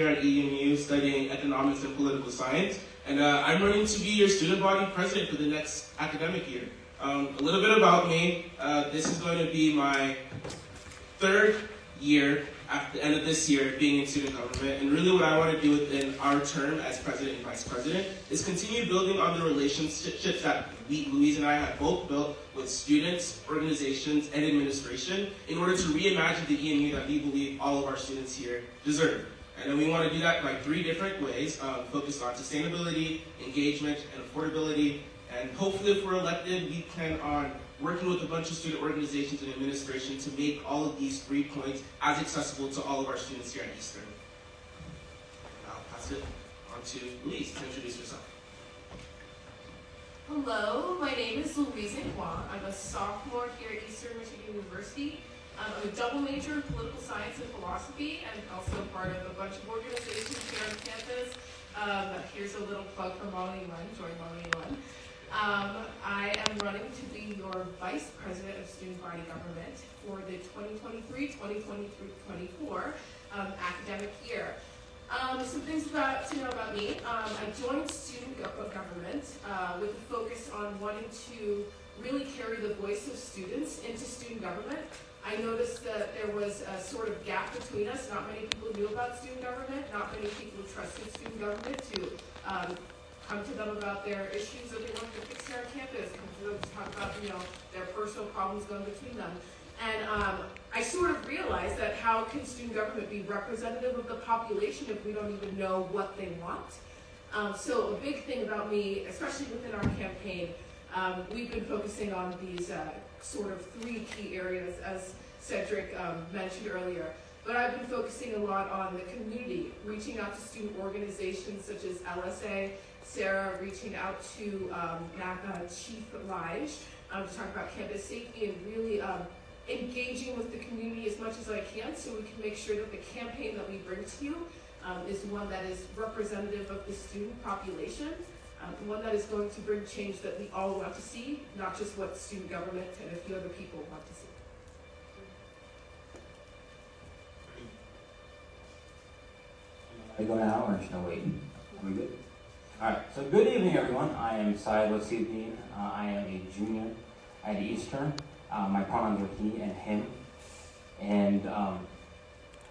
here at EMU studying economics and political science, and I'm running to be your student body president for the next academic year. A little bit about me. This is going to be my third year at the end of this year being in student government, and really what I want to do within our term as president and vice president is continue building on the relationships that Louise and I have both built with students, organizations, and administration in order to reimagine the EMU that we believe all of our students here deserve. And then we want to do that by 3 different ways, focused on sustainability, engagement, and affordability. And hopefully if we're elected, we plan on working with a bunch of student organizations and administration to make all of these 3 points as accessible to all of our students here at Eastern. I'll pass it on to Louise to introduce herself. Hello, my name is Louise Engohang. I'm a sophomore here at Eastern Michigan University. I'm a double major in political science and philosophy, and also part of a bunch of organizations here on campus. Here's a little plug for Molly One, join Molly One. I am running to be your Vice President of Student Body Government for the 2023-2024 academic year. Some things to know about me. I joined student government with a focus on wanting to really carry the voice of students into student government. I noticed that there was a sort of gap between us. Not many people knew about student government. Not many people trusted student government to come to them about their issues that they wanted to fix here on campus, come to them to talk about, their personal problems going between them. And I sort of realized that how can student government be representative of the population if we don't even know what they want? So a big thing about me, especially within our campaign, we've been focusing on these sort of 3 key areas, as Cedrick mentioned earlier. But I've been focusing a lot on the community, reaching out to student organizations such as LSA, Sarah reaching out to Chief Lige to talk about campus safety and really engaging with the community as much as I can so we can make sure that the campaign that we bring to you is one that is representative of the student population, one that is going to bring change that we all want to see, not just what student government and a few other people want to see. I go now or should I wait? Are we good? Alright, so good evening everyone. I am Syed Wasiuddin. I am a junior at Eastern. My pronouns are he and him. And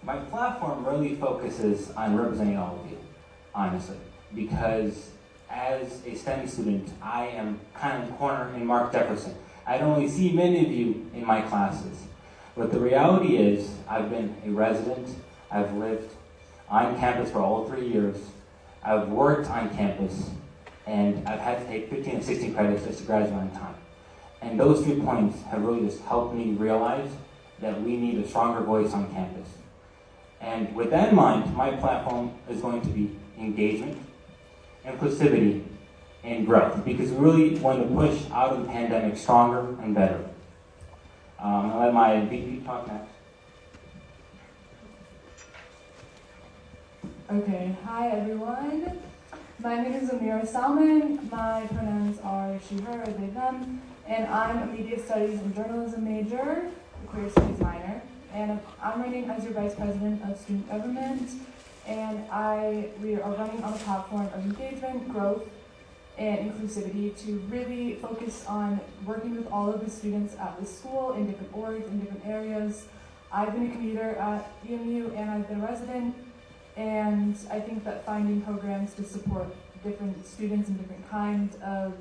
my platform really focuses on representing all of you, honestly. Because as a STEM student, I am kind of corner in Mark Jefferson. I don't really see many of you in my classes. But the reality is, I've been a resident. I've lived on campus for all 3 years. I've worked on campus, and I've had to take 15 and 16 credits just to graduate on time. And those 3 points have really just helped me realize that we need a stronger voice on campus. And with that in mind, my platform is going to be engagement, inclusivity, and growth, because we really want to push out of the pandemic stronger and better. I'll let my VP talk next. Okay, hi everyone. My name is Ameera Salman. My pronouns are she, her, or they, them. And I'm a media studies and journalism major, a queer studies minor. And I'm running as your vice president of student government. And we are running on a platform of engagement, growth, and inclusivity to really focus on working with all of the students at the school in different orgs, in different areas. I've been a commuter at EMU and I've been a resident. And I think that finding programs to support different students and different kinds of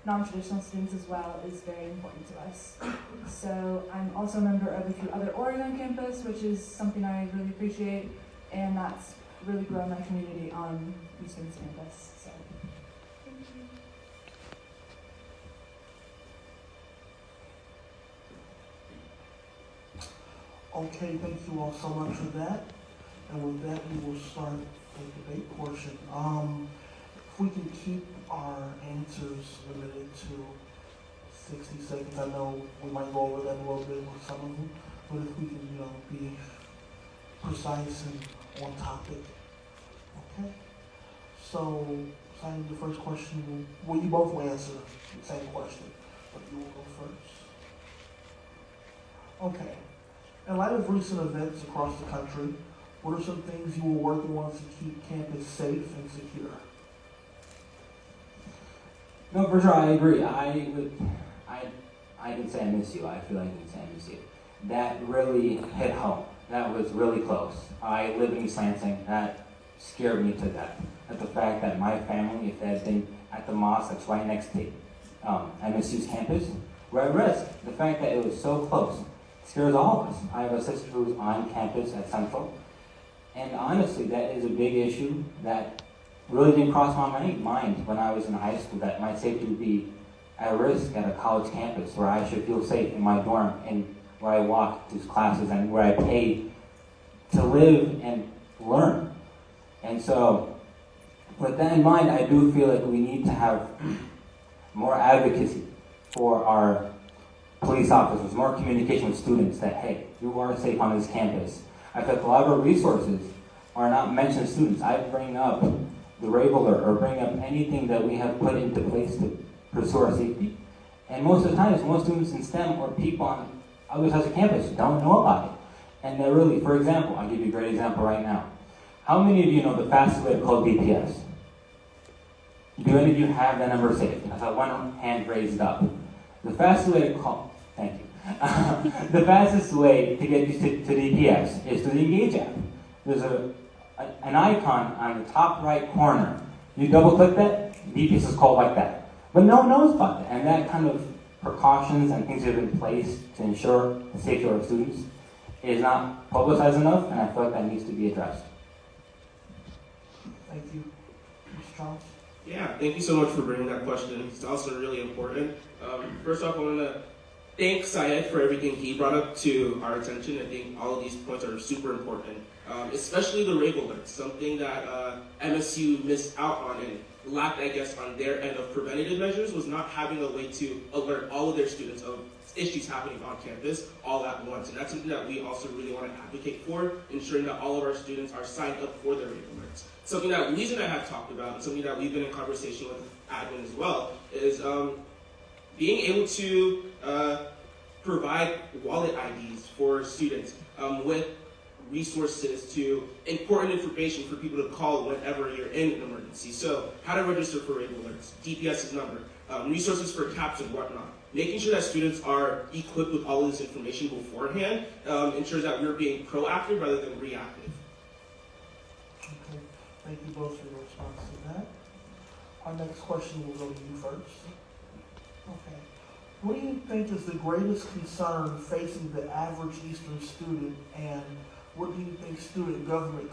non-traditional students as well is very important to us. So I'm also a member of a few other orgs on campus, which is something I really appreciate, and that's really grown my community on Eastern's campus. So, thank you. Okay, thank you all so much for that. And with that, we will start the debate portion. If we can keep our answers limited to 60 seconds. I know we might go over that a little bit with some of them, but if we can, be precise and on topic. Okay? So, Simon, the first question, you both will answer the same question, but you will go first. Okay. In light of recent events across the country, What are some things you were working on to keep campus safe and secure? No, for sure, I agree. I can say I miss you. I feel like I can say I miss you. That really hit home. That was really close. I live in East Lansing. That scared me to death. At the fact that my family, if they had been at the mosque that's right next to MSU's campus, were at risk. The fact that it was so close scares all of us. I have a sister who's on campus at Central, and honestly, that is a big issue that really didn't cross my mind when I was in high school, that my safety would be at risk at a college campus where I should feel safe in my dorm and where I walk to classes and where I pay to live and learn. And so, with that in mind, I do feel like we need to have more advocacy for our police officers, more communication with students that, hey, you are safe on this campus. I feel like a lot of our resources are not mentioned to students. I bring up the rave alert or bring up anything that we have put into place to pursue our safety. And most of the times, most students in STEM or people on other sides of campus don't know about it. And they're really, for example, I'll give you a great example right now. How many of you know the fastest way to call BPS? Do any of you have that number saved? I saw one hand raised up. The fastest way to call, thank you. The fastest way to get you to DPS is through the Engage app. There's an icon on the top right corner. You double click that, DPS is called like that. But no one knows about that. And that kind of precautions and things that have been placed to ensure the safety of our students is not publicized enough, and I feel like that needs to be addressed. Thank you. Mr. Charles? Yeah, thank you so much for bringing that question. It's also really important. First off, I want to thank Syed for everything he brought up to our attention. I think all of these points are super important, especially the rave alerts, something that MSU missed out on and lacked, I guess, on their end of preventative measures was not having a way to alert all of their students of issues happening on campus all at once. And that's something that we also really want to advocate for, ensuring that all of our students are signed up for their rave alerts. Something that Louise and I have talked about, and something that we've been in conversation with admin as well, is being able to provide wallet IDs for students with resources to important information for people to call whenever you're in an emergency. So how to register for rave alerts, DPS's number, resources for caps and whatnot. Making sure that students are equipped with all of this information beforehand ensures that we're being proactive rather than reactive. Okay. Thank you both for your response to that. Our next question will go to you first. Okay. What do you think is the greatest concern facing the average Eastern student, and what do you think student government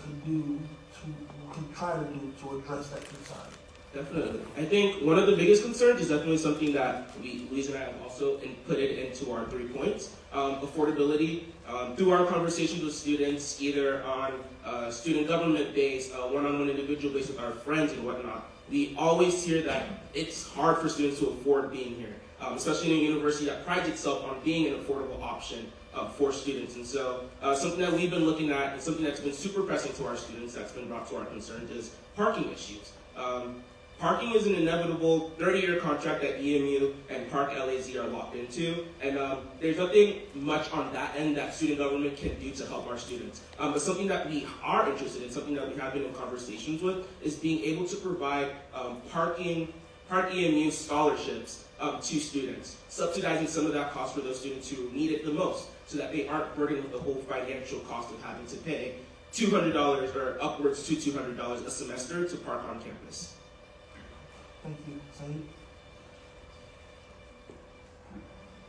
could try to do to address that concern? Definitely. I think one of the biggest concerns is definitely something that Louise and I have also put it into our 3 points. Affordability. Through our conversations with students, either on student government base, one-on-one individual base with our friends and whatnot, we always hear that it's hard for students to afford being here, especially in a university that prides itself on being an affordable option for students. And so something that we've been looking at and something that's been super pressing to our students that's been brought to our concerns is parking issues. Parking is an inevitable 30-year contract that EMU and Park LAZ are locked into, and there's nothing much on that end that student government can do to help our students. But something that we are interested in, something that we have been in conversations with, is being able to provide Park EMU scholarships to students, subsidizing some of that cost for those students who need it the most, so that they aren't burdened with the whole financial cost of having to pay $200 or upwards to $200 a semester to park on campus. Thank you. Syed?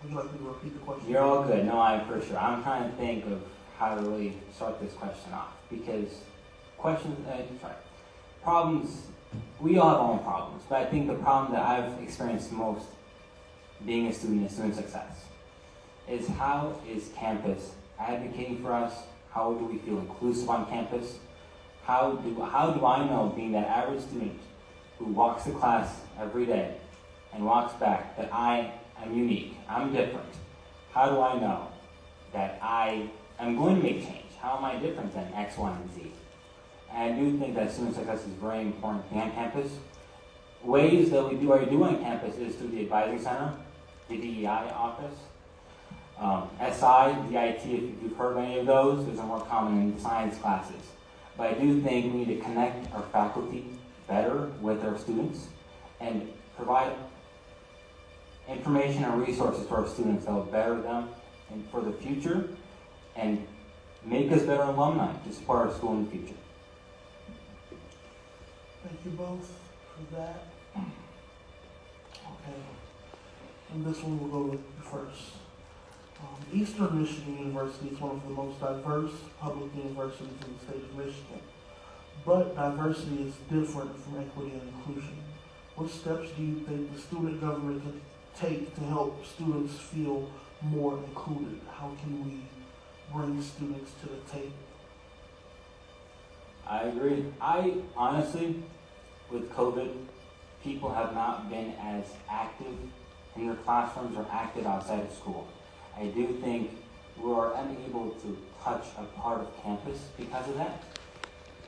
Would you like me to repeat the question? You're all good. No, I'm for sure. I'm trying to think of how to really start this question off, because problems, we all have our own problems, but I think the problem that I've experienced most being a student in student success is how is campus advocating for us? How do we feel inclusive on campus? How do I know, being that average student who walks to class every day and walks back, that I am unique, I'm different? How do I know that I am going to make change? How am I different than X, Y, and Z? And I do think that student success is very important on campus. Ways that we do on campus is through the advising center, the DEI office, SI, DIT, if you've heard of any of those are more common in science classes. But I do think we need to connect our faculty better with our students and provide information and resources to our students that will better them and for the future and make us better alumni to support our school in the future. Thank you both for that. Okay, and this one will go with you first. Eastern Michigan University is one of the most diverse public universities in the state of Michigan. But diversity is different from equity and inclusion. What steps do you think the student government can take to help students feel more included? How can we bring students to the table? I agree. I honestly, with COVID, people have not been as active in their classrooms or active outside of school. I do think we are unable to touch a part of campus because of that.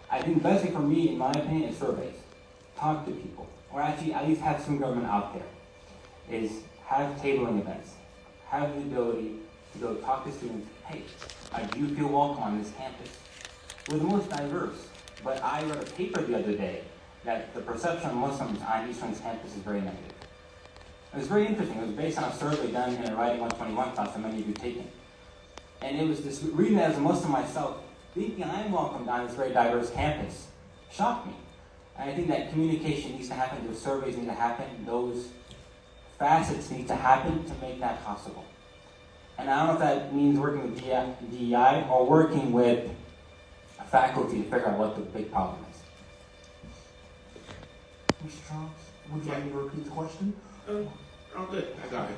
I think the best thing for me, in my opinion, is surveys. Talk to people. Or actually, at least have some government out there. Is have tabling events. Have the ability to go talk to students. Hey, do you feel welcome on this campus? We're the most diverse. But I read a paper the other day that the perception of Muslims on Eastern's campus is very negative. It was very interesting. It was based on a survey done in a Writing 121 class that many of you taken. And it was this, reading that as a Muslim myself, thinking I'm welcomed on this very diverse campus, shocked me. And I think that communication needs to happen, those surveys need to happen, those facets need to happen to make that possible. And I don't know if that means working with DEI or working with faculty to figure out what the big problem is. Mr. Charles, would you like me to repeat the question? Oh, good. I got it.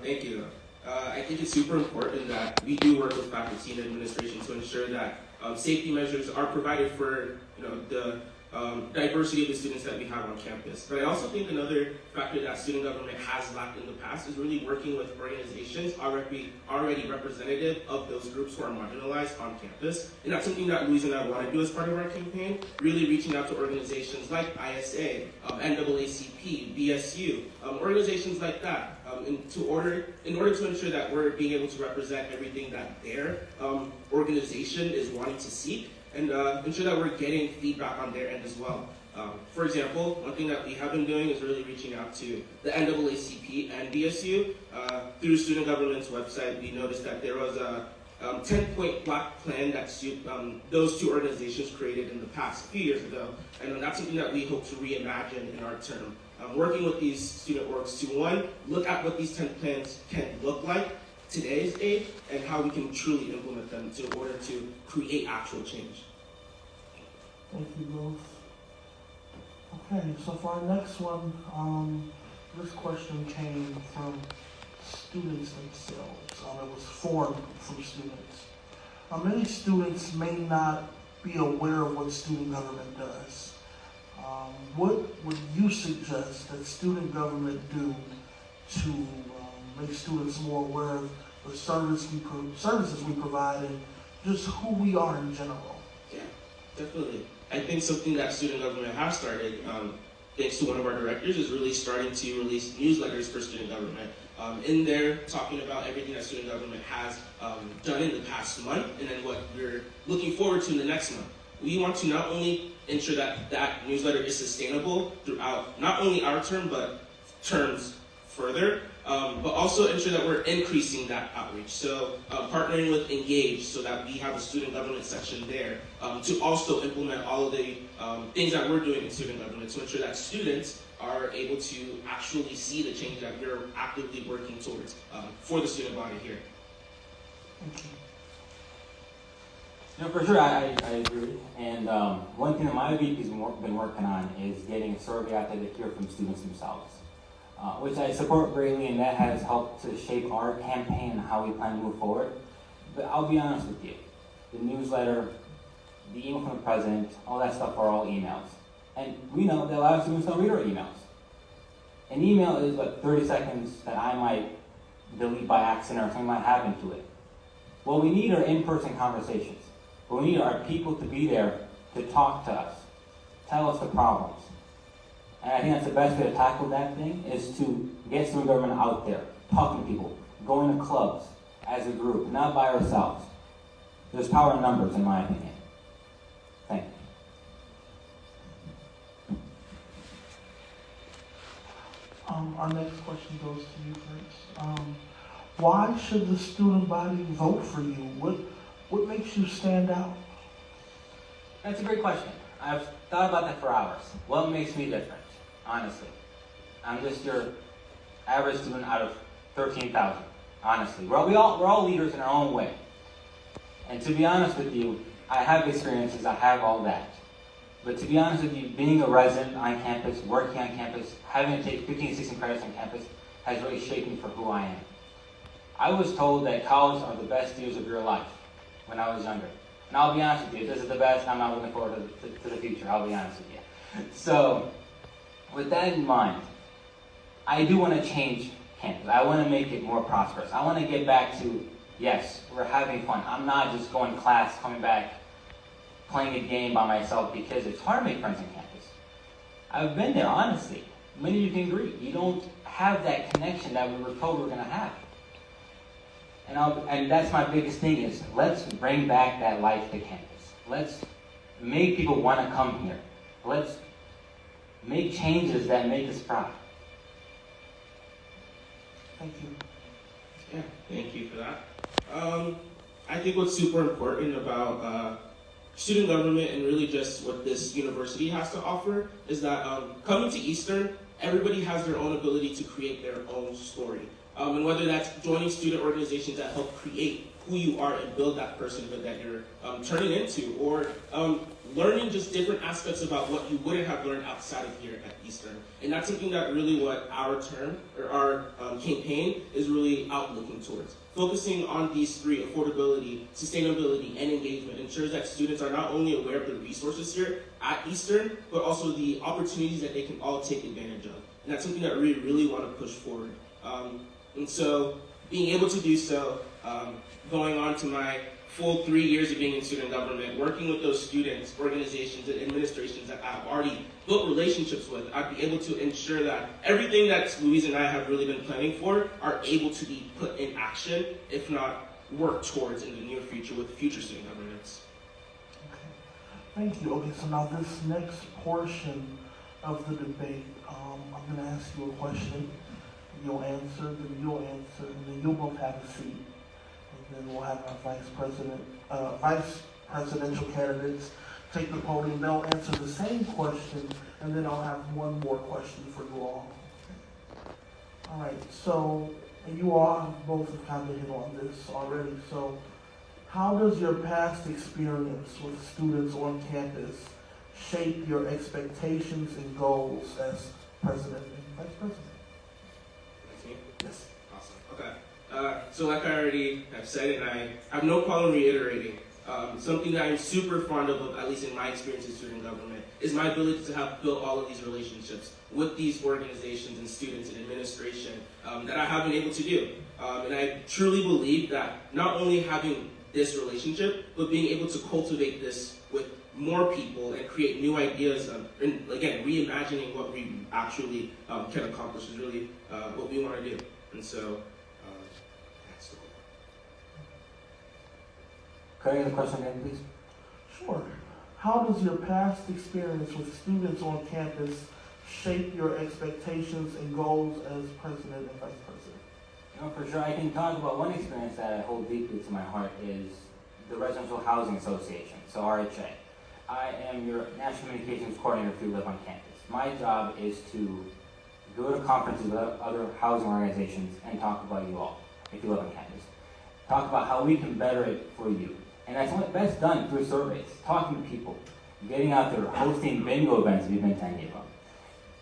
Thank you. I think it's super important that we do work with faculty and administration to ensure that safety measures are provided for the diversity of the students that we have on campus. But I also think another factor that student government has lacked in the past is really working with organizations already representative of those groups who are marginalized on campus. And that's something that Louise and I want to do as part of our campaign, really reaching out to organizations like ISA, NAACP, BSU, organizations like that, in order to ensure that we're being able to represent everything that their organization is wanting to seek, and ensure that we're getting feedback on their end as well. For example, one thing that we have been doing is really reaching out to the NAACP and BSU. Through Student Government's website, we noticed that there was a 10-point block plan that those two organizations created in the past, a few years ago. And that's something that we hope to reimagine in our term. Working with these student orgs to, one, look at what these 10 plans can look like today's date and how we can truly implement them in order to create actual change. Thank you both. Okay, so for our next one, this question came from students themselves. It was formed from students. Many students may not be aware of what student government does. What would you suggest that student government do to make students more aware of the services we provide and just who we are in general? Yeah, definitely. I think something that student government has started, thanks to one of our directors, is really starting to release newsletters for student government. In there, talking about everything that student government has done in the past month, and then what we're looking forward to in the next month. We want to not only ensure that that newsletter is sustainable throughout not only our term, but terms further, but also ensure that we're increasing that outreach. So partnering with Engage so that we have a student government section there to also implement all of the things that we're doing in student government to ensure that students are able to actually see the change that we're actively working towards for the student body here. Thank you. For sure, I agree. And one thing that my VP's been working on is getting a survey out there to hear from students themselves, which I support greatly, and that has helped to shape our campaign and how we plan to move forward. But I'll be honest with you, the newsletter, the email from the president, all that stuff are all emails. And we know that a lot of students don't read our emails. An email is like 30 seconds that I might delete by accident or something might happen to it. What we need are in-person conversations. What we need are people to be there to talk to us, tell us the problems. And I think that's the best way to tackle that thing is to get student government out there, talking to people, going to clubs as a group, not by ourselves. There's power in numbers, in my opinion. Thanks. our next question goes to you first. Why should the student body vote for you? What makes you stand out? That's a great question. I've thought about that for hours. What makes me different? Honestly, I'm just your average student out of 13,000. Honestly, we're all leaders in our own way. And to be honest with you, I have experiences. I have all that. But to be honest with you, being a resident on campus, working on campus, having to take 15, 16 credits on campus has really shaped me for who I am. I was told that college are the best years of your life when I was younger. And I'll be honest with you, if this is the best, I'm not looking forward to the future, I'll be honest with you. So, with that in mind, I do want to change campus. I want to make it more prosperous. I want to get back to, yes, we're having fun. I'm not just going to class, coming back, playing a game by myself because it's hard to make friends on campus. I've been there, honestly. Many of you can agree. You don't have that connection that we were told we were going to have. And that's my biggest thing is, let's bring back that life to campus. Let's make people want to come here. Let's make changes that make us proud. Thank you. Yeah, thank you for that. I think what's super important about student government and really just what this university has to offer is that coming to Eastern, everybody has their own ability to create their own story. And whether that's joining student organizations that help create who you are and build that personhood that you're turning into, or learning just different aspects about what you wouldn't have learned outside of here at Eastern. And that's something that really what our term, or our campaign is really out looking towards. Focusing on these three: affordability, sustainability, and engagement ensures that students are not only aware of the resources here at Eastern, but also the opportunities that they can all take advantage of. And that's something that we really want to push forward. And so being able to do so, going on to my full 3 years of being in student government, working with those students, organizations, and administrations that I've already built relationships with, I'd be able to ensure that everything that Louise and I have really been planning for are able to be put in action, if not worked towards in the near future with future student governments. Okay. Thank you. Okay, so now this next portion of the debate, I'm going to ask you a question. You'll answer, then you'll answer, and then you'll both have a seat. And then we'll have our vice presidential candidates take the podium. They'll answer the same question, and then I'll have one more question for you all. All right, so, and you all have both have kind of hit on this already. So, how does your past experience with students on campus shape your expectations and goals as president and vice president? Yes. Awesome. Okay. So like I already have said, and I have no problem reiterating, something that I'm super fond of, at least in my experience in student government, is my ability to have built all of these relationships with these organizations and students and administration that I have been able to do. And I truly believe that not only having this relationship, but being able to cultivate this with more people and create new ideas, and again, reimagining what we actually can accomplish is really what we want to do. And so, that's the goal. Could I get a question again, please? Sure. How does your past experience with students on campus shape your expectations and goals as president and vice president? You know, for sure, I can talk about one experience that I hold deeply to my heart is the Residential Housing Association, so RHA. I am your National Communications Coordinator if you live on campus. My job is to go to conferences with other housing organizations and talk about you all, if you live on campus. Talk about how we can better it for you. And that's best done through surveys, talking to people, getting out there, hosting bingo events if you've been to any of them,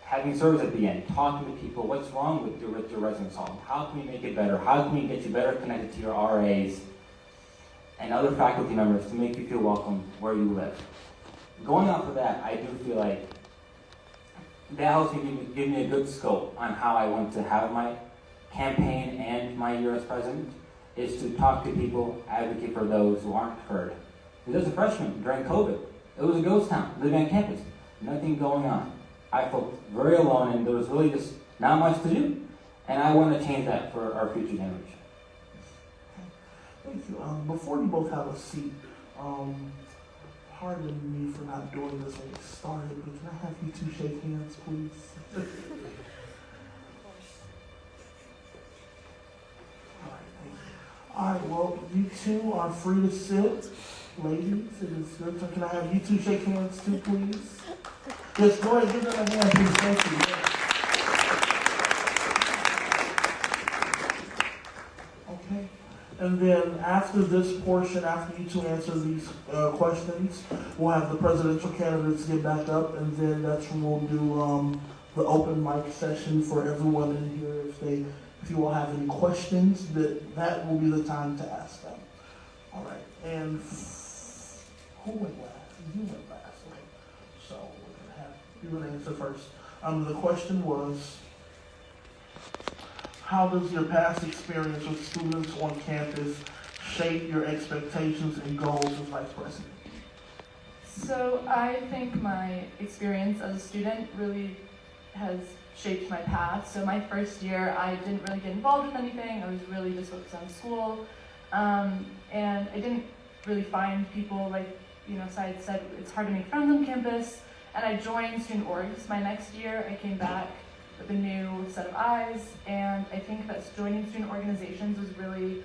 having surveys at the end, talking to people, what's wrong with your residence hall? How can we make it better? How can we get you better connected to your RAs and other faculty members to make you feel welcome where you live? Going off of that, I do feel like that helps me give me a good scope on how I want to have my campaign and my year as president, is to talk to people, advocate for those who aren't heard. Because as a freshman during COVID, it was a ghost town, living on campus, nothing going on. I felt very alone and there was really just not much to do. And I want to change that for our future generation. Thank you. Before you both have a seat, pardon me for not doing this when we started, but can I have you two shake hands, please? You two are free to sit. Ladies, it is your turn. Can I have you two shake hands too, please? Yes, go ahead, give them a hand, please. Thank you. Yes. Okay. And then after this portion, after you two answer these questions, we'll have the presidential candidates get back up, and then that's when we'll do the open mic session for everyone in here. If you all have any questions, that will be the time to ask them. All right. And who went last? You went last. Okay. So we're gonna have you gonna answer first. The question was, how does your past experience with students on campus shape your expectations and goals as vice president? So I think my experience as a student really has shaped my path. So my first year, I didn't really get involved with anything. I was really just focused on school. And I didn't really find people, like, Syed said, it's hard to make friends on campus. And I joined student orgs. My next year, I came back with a new set of eyes, and I think that joining student organizations was really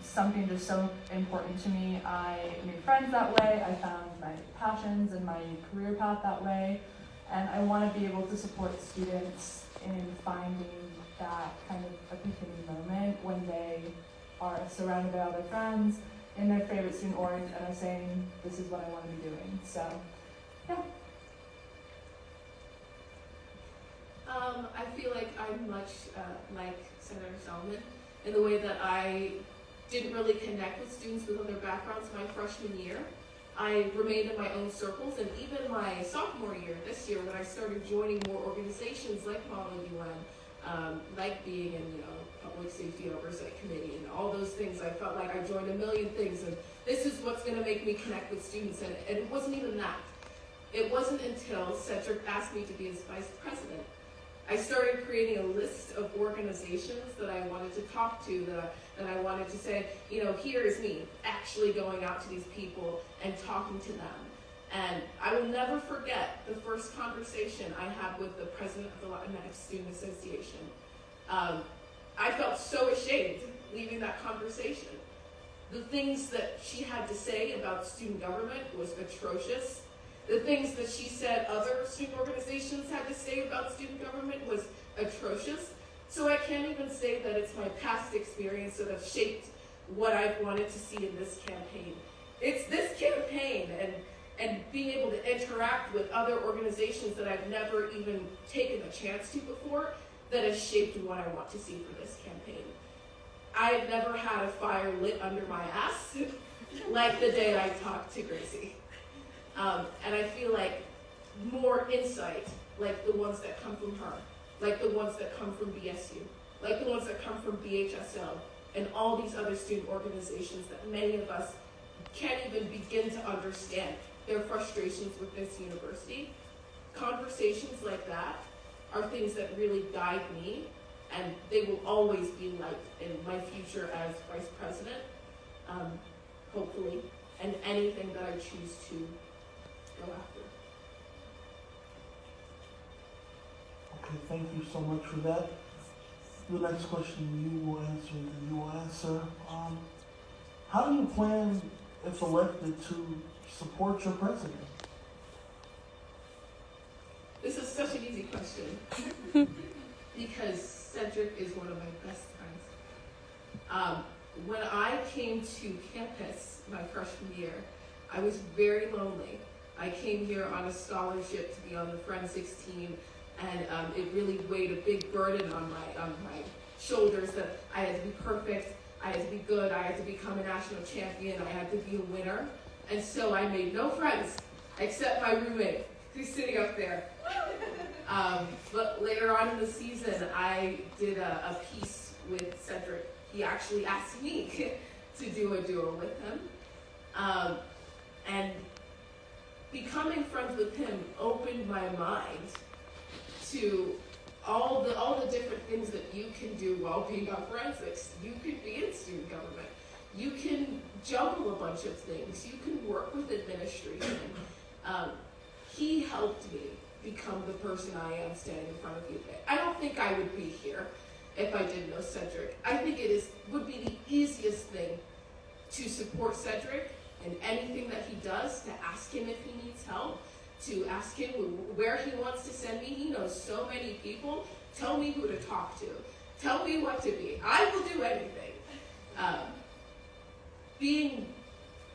something just so important to me. I made friends that way, I found my passions and my career path that way, and I want to be able to support students in finding that kind of epiphany moment when they are surrounded by all their friends in their favorite student org and are saying, this is what I want to be doing. So, yeah. I feel like I'm much like Senator Salman in the way that I didn't really connect with students with other backgrounds my freshman year. I remained in my own circles, and even my sophomore year, this year, when I started joining more organizations like Model UN, like being in Public Safety Oversight Committee and all those things, I felt like I joined a million things, and this is what's going to make me connect with students, and it wasn't even that. It wasn't until Cedrick asked me to be his vice president. I started creating a list of organizations that I wanted to talk to, that I wanted to say, here is me actually going out to these people and talking to them. And I will never forget the first conversation I had with the president of the Latin Student Association. I felt so ashamed leaving that conversation. The things that she had to say about student government was atrocious. The things that she said other student organizations had to say about student government was atrocious. So I can't even say that it's my past experience that have shaped what I've wanted to see in this campaign. It's this campaign and being able to interact with other organizations that I've never even taken a chance to before that has shaped what I want to see for this campaign. I've never had a fire lit under my ass like the day I talked to Gracie. And I feel like more insight, like the ones that come from her, like the ones that come from BSU, like the ones that come from BHSO, and all these other student organizations that many of us can't even begin to understand their frustrations with this university. Conversations like that are things that really guide me, and they will always be light in my future as vice president, hopefully, and anything that I choose to go after. Okay, thank you so much for that. The next question you will answer. How do you plan, if elected, to support your president? This is such an easy question because Cedrick is one of my best friends. When I came to campus my freshman year, I was very lonely. I came here on a scholarship to be on the forensics team, and it really weighed a big burden on my shoulders that I had to be perfect, I had to be good, I had to become a national champion, I had to be a winner. And so I made no friends except my roommate, who's sitting up there. But later on in the season, I did a piece with Cedrick. He actually asked me to do a duo with him. And becoming friends with him opened my mind to all the different things that you can do while being on forensics. You can be in student government. You can juggle a bunch of things. You can work with administration. He helped me become the person I am standing in front of you today. I don't think I would be here if I didn't know Cedrick. I think would be the easiest thing to support Cedrick in anything that he does, to ask him if he needs help, to ask him where he wants to send me. He knows so many people. Tell me who to talk to. Tell me what to be. I will do anything. Being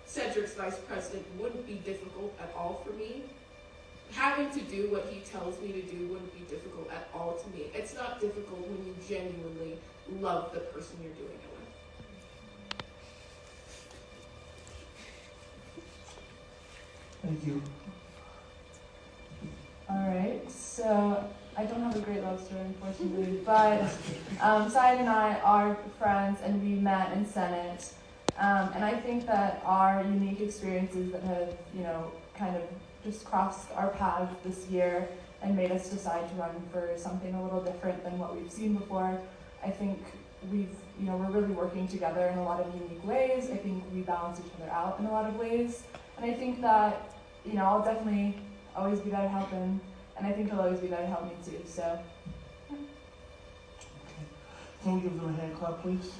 Cedrick's vice president wouldn't be difficult at all for me. Having to do what he tells me to do wouldn't be difficult at all to me. It's not difficult when you genuinely love the person you're doing it with. Thank you. Alright, so I don't have a great love story, unfortunately, but Syed and I are friends and we met in Senate. And I think that our unique experiences that have, kind of just crossed our paths this year and made us decide to run for something a little different than what we've seen before. I think we're really working together in a lot of unique ways. I think we balance each other out in a lot of ways. And I think that, I'll definitely always be there to help him. And I think he'll always be there to help me too, so. Okay. Can we give them a hand clap, please?